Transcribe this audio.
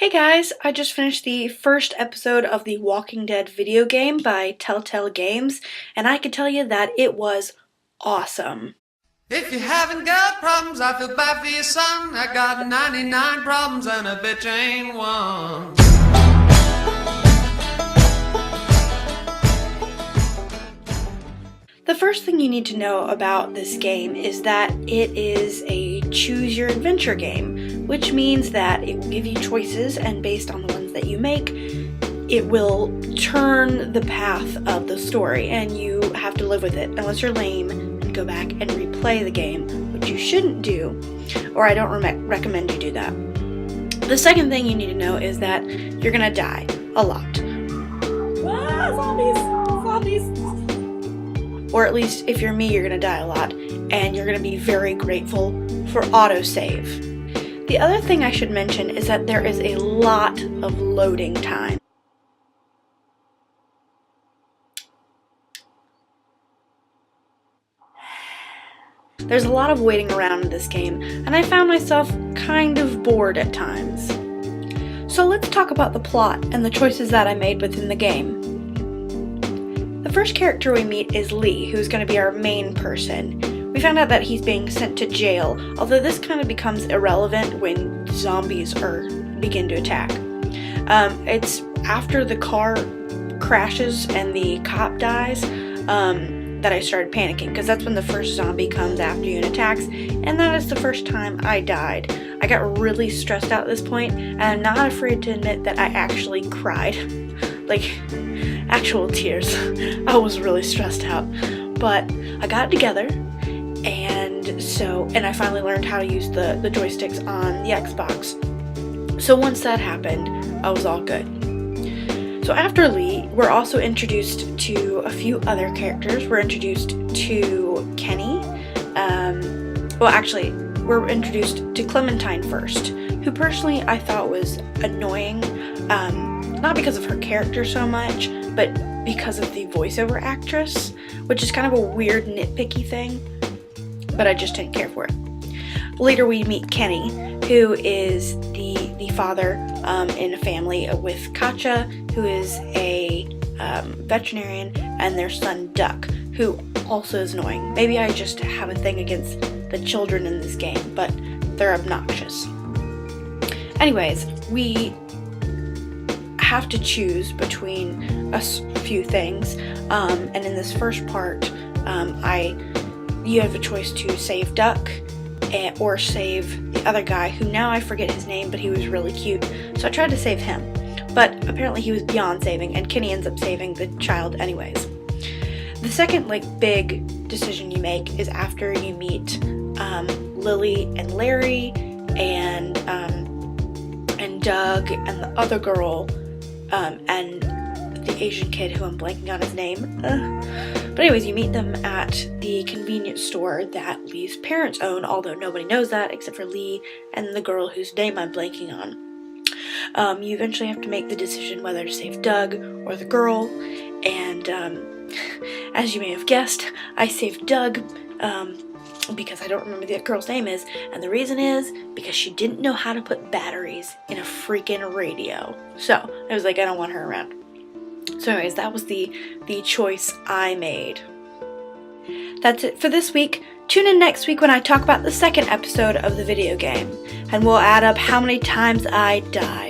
Hey guys, I just finished the first episode of the Walking Dead video game by Telltale Games, and I can tell you that it was awesome. If you haven't got problems, I feel bad for your son. I got 99 problems and a bitch ain't one. The first thing you need to know about this game is that it is a choose-your-adventure game, which means that it will give you choices, and based on the ones that you make, it will turn the path of the story, and you have to live with it unless you're lame and go back and replay the game, which you shouldn't do, or I don't recommend you do that. The second thing you need to know is that you're gonna die a lot. Zombies! Or at least if you're me, you're gonna die a lot, and you're gonna be very grateful for autosave. The other thing I should mention is that there is a lot of loading time. There's a lot of waiting around in this game, and I found myself kind of bored at times. So let's talk about the plot and the choices that I made within the game. The first character we meet is Lee, who's going to be our main person. We found out that he's being sent to jail, although this kind of becomes irrelevant when zombies begin to attack. It's after the car crashes and the cop dies that I started panicking, because that's when the first zombie comes after you and attacks, and that is the first time I died. I got really stressed out at this point, and I'm not afraid to admit that I actually cried. Like, actual tears. I was really stressed out. But I got it together, and I finally learned how to use the joysticks on the Xbox. So once that happened, I was all good. So after Lee, we're also introduced to a few other characters. We're introduced to Kenny. We're introduced to Clementine first, who personally I thought was annoying. Not because of her character so much, but because of the voiceover actress, which is kind of a weird nitpicky thing, but I just didn't care for it. Later we meet Kenny, who is the father in a family with Katja, who is a veterinarian, and their son Duck, who also is annoying. Maybe I just have a thing against the children in this game, but they're obnoxious. Anyways, we have to choose between a few things, and in this first part, you have a choice to save Duck or save the other guy, who now I forget his name, but he was really cute, so I tried to save him, but apparently he was beyond saving, and Kenny ends up saving the child anyways. The second big decision you make is after you meet Lily and Larry and Doug and the other girl, and the Asian kid who I'm blanking on his name. But anyways, you meet them at the convenience store that Lee's parents own, although nobody knows that except for Lee and the girl whose name I'm blanking on. You eventually have to make the decision whether to save Doug or the girl, and as you may have guessed, I saved Doug, because I don't remember the girl's name is, and the reason is because she didn't know how to put batteries in a freaking radio. So I was like, I don't want her around. So anyways, that was the choice I made. That's it for this week. Tune in next week when I talk about the second episode of the video game, and we'll add up how many times I died.